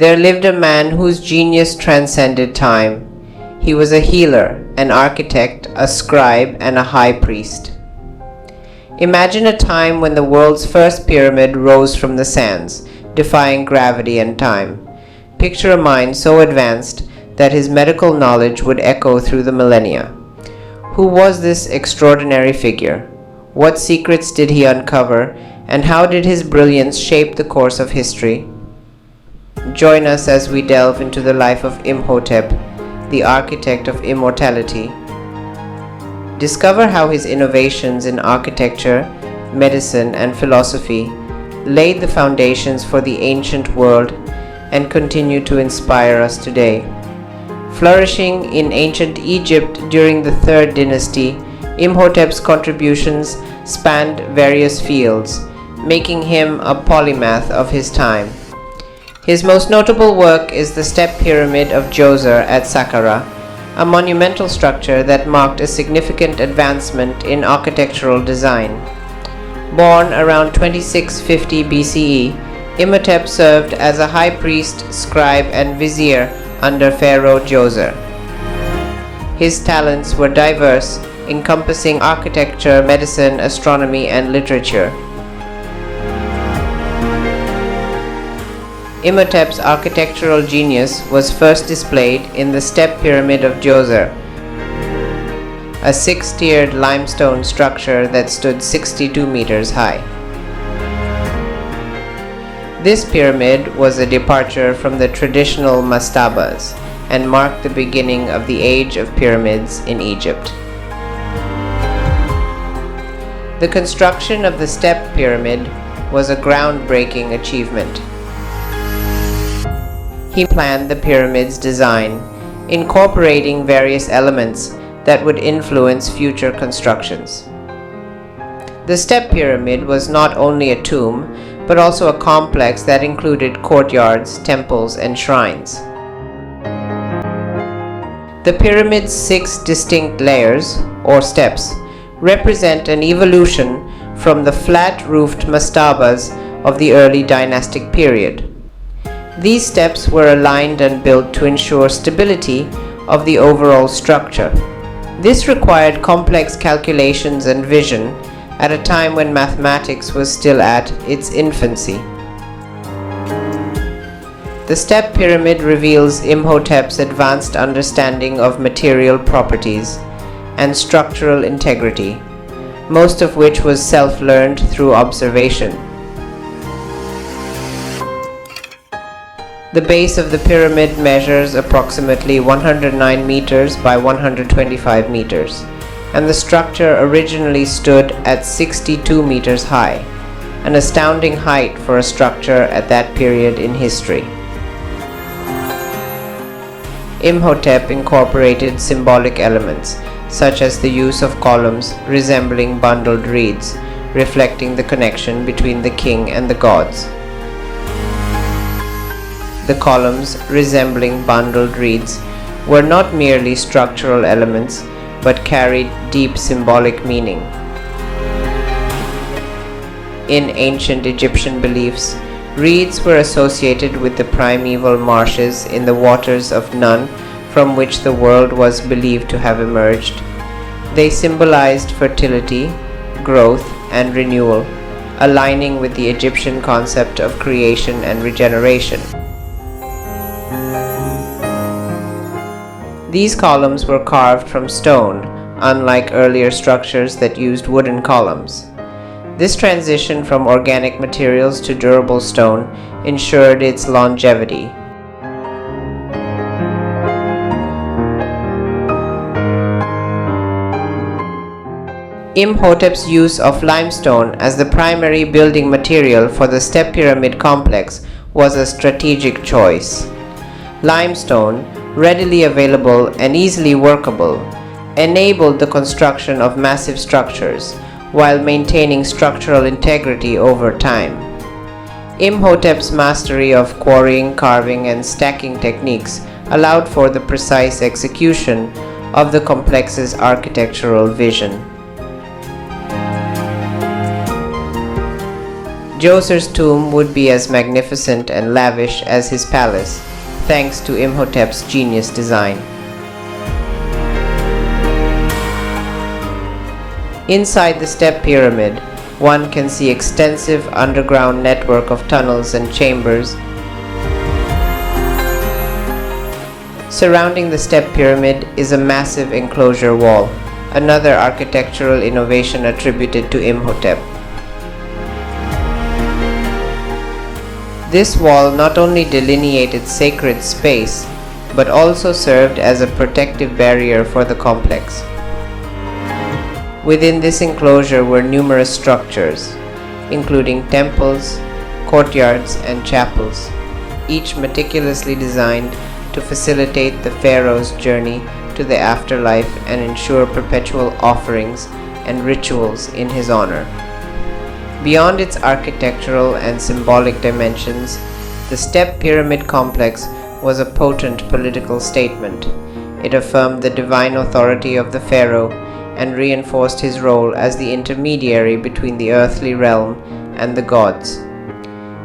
There lived a man whose genius transcended time. He was a healer, an architect, a scribe, and a high priest. Imagine a time when the world's first pyramid rose from the sands, defying gravity and time. Picture a mind so advanced that his medical knowledge would echo through the millennia. Who was this extraordinary figure? What secrets did he uncover, and how did his brilliance shape the course of history? Join us as we delve into the life of Imhotep, the architect of immortality. Discover how his innovations in architecture, medicine, and philosophy laid the foundations for the ancient world and continue to inspire us today. Flourishing in ancient Egypt during the Third Dynasty, Imhotep's contributions spanned various fields, making him a polymath of his time. His most notable work is the Step Pyramid of Djoser at Saqqara, a monumental structure that marked a significant advancement in architectural design. Born around 2650 BCE, Imhotep served as a high priest, scribe, and vizier under Pharaoh Djoser. His talents were diverse, encompassing architecture, medicine, astronomy, and literature. Imhotep's architectural genius was first displayed in the Step Pyramid of Djoser, a six-tiered limestone structure that stood 62 meters high. This pyramid was a departure from the traditional mastabas and marked the beginning of the age of pyramids in Egypt. The construction of the Step Pyramid was a groundbreaking achievement. He planned the pyramid's design, incorporating various elements that would influence future constructions. The Step Pyramid was not only a tomb, but also a complex that included courtyards, temples, and shrines. The pyramid's 6 distinct layers, or steps, represent an evolution from the flat-roofed mastabas of the early dynastic period. These steps were aligned and built to ensure stability of the overall structure. This required complex calculations and vision at a time when mathematics was still at its infancy. The Step Pyramid reveals Imhotep's advanced understanding of material properties and structural integrity, most of which was self-learned through observation. The base of the pyramid measures approximately 109 meters by 125 meters, and the structure originally stood at 62 meters high, an astounding height for a structure at that period in history. Imhotep incorporated symbolic elements, such as the use of columns resembling bundled reeds, reflecting the connection between the king and the gods. The columns, resembling bundled reeds, were not merely structural elements, but carried deep symbolic meaning. In ancient Egyptian beliefs, reeds were associated with the primeval marshes in the waters of Nun, from which the world was believed to have emerged. They symbolized fertility, growth, and renewal, aligning with the Egyptian concept of creation and regeneration. These columns were carved from stone, unlike earlier structures that used wooden columns. This transition from organic materials to durable stone ensured its longevity. Imhotep's use of limestone as the primary building material for the Step Pyramid complex was a strategic choice. Limestone, readily available and easily workable, enabled the construction of massive structures while maintaining structural integrity over time. Imhotep's mastery of quarrying, carving, and stacking techniques allowed for the precise execution of the complex's architectural vision. Djoser's tomb would be as magnificent and lavish as his palace, thanks to Imhotep's genius design. Inside the Step Pyramid, one can see extensive underground network of tunnels and chambers. Surrounding the Step Pyramid is a massive enclosure wall, another architectural innovation attributed to Imhotep. This wall not only delineated sacred space, but also served as a protective barrier for the complex. Within this enclosure were numerous structures, including temples, courtyards, and chapels, each meticulously designed to facilitate the pharaoh's journey to the afterlife and ensure perpetual offerings and rituals in his honor. Beyond its architectural and symbolic dimensions, the Step Pyramid complex was a potent political statement. It affirmed the divine authority of the pharaoh and reinforced his role as the intermediary between the earthly realm and the gods.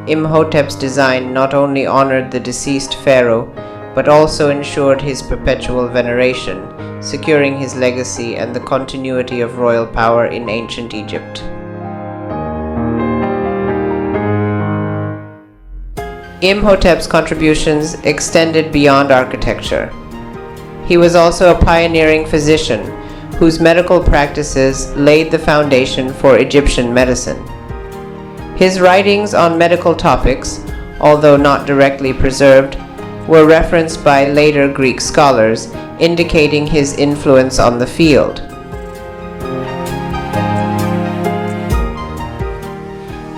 Imhotep's design not only honored the deceased pharaoh, but also ensured his perpetual veneration, securing his legacy and the continuity of royal power in ancient Egypt. Imhotep's contributions extended beyond architecture. He was also a pioneering physician whose medical practices laid the foundation for Egyptian medicine. His writings on medical topics, although not directly preserved, were referenced by later Greek scholars, indicating his influence on the field.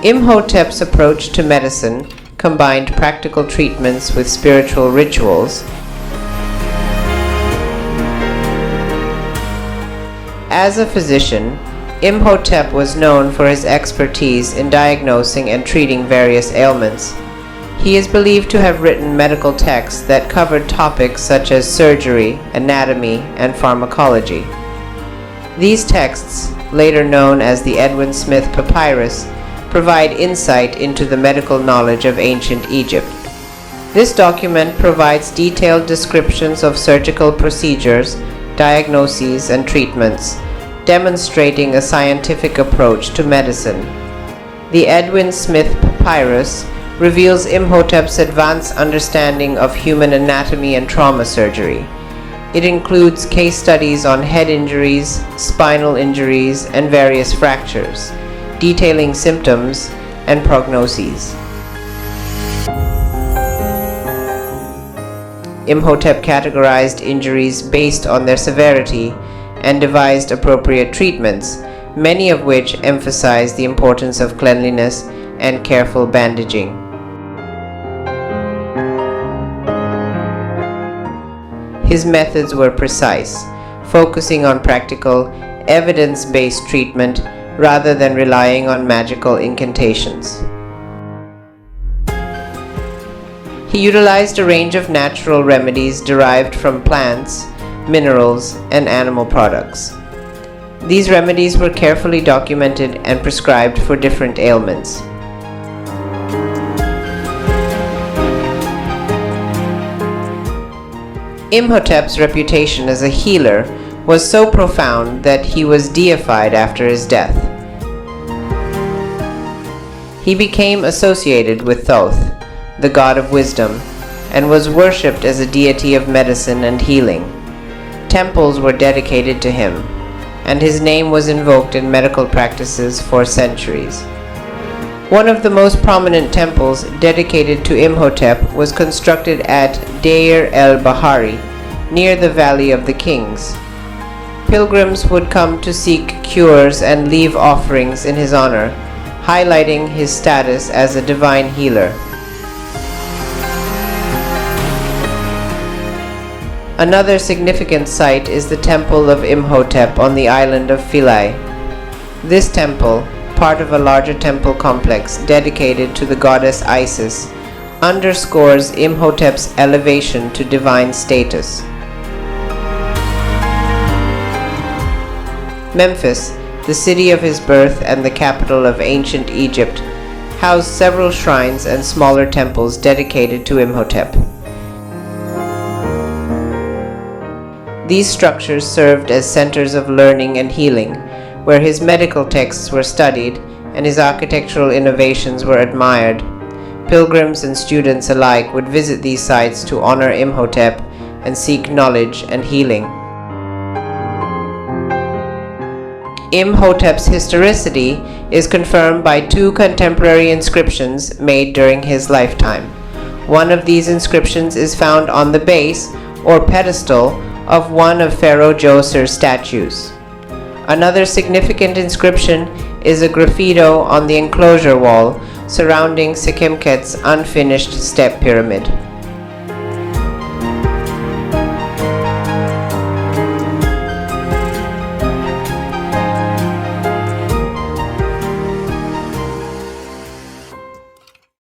Imhotep's approach to medicine combined practical treatments with spiritual rituals. As a physician, Imhotep was known for his expertise in diagnosing and treating various ailments. He is believed to have written medical texts that covered topics such as surgery, anatomy, and pharmacology. These texts, later known as the Edwin Smith Papyrus, provide insight into the medical knowledge of ancient Egypt. This document provides detailed descriptions of surgical procedures, diagnoses, and treatments, demonstrating a scientific approach to medicine. The Edwin Smith Papyrus reveals Imhotep's advanced understanding of human anatomy and trauma surgery. It includes case studies on head injuries, spinal injuries, and various fractures, detailing symptoms and prognoses. Imhotep categorized injuries based on their severity and devised appropriate treatments, many of which emphasize the importance of cleanliness and careful bandaging. His methods were precise, focusing on practical, evidence-based treatment rather than relying on magical incantations. He utilized a range of natural remedies derived from plants, minerals, and animal products. These remedies were carefully documented and prescribed for different ailments. Imhotep's reputation as a healer was so profound that he was deified after his death. He became associated with Thoth, the god of wisdom, and was worshipped as a deity of medicine and healing. Temples were dedicated to him, and his name was invoked in medical practices for centuries. One of the most prominent temples dedicated to Imhotep was constructed at Deir el-Bahari, near the Valley of the Kings. Pilgrims would come to seek cures and leave offerings in his honor, highlighting his status as a divine healer. Another significant site is the Temple of Imhotep on the island of Philae. This temple, part of a larger temple complex dedicated to the goddess Isis, underscores Imhotep's elevation to divine status. Memphis, the city of his birth and the capital of ancient Egypt, housed several shrines and smaller temples dedicated to Imhotep. These structures served as centers of learning and healing, where his medical texts were studied and his architectural innovations were admired. Pilgrims and students alike would visit these sites to honor Imhotep and seek knowledge and healing. Imhotep's historicity is confirmed by two contemporary inscriptions made during his lifetime. One of these inscriptions is found on the base or pedestal of one of Pharaoh Djoser's statues. Another significant inscription is a graffito on the enclosure wall surrounding Sekhemkhet's unfinished step pyramid.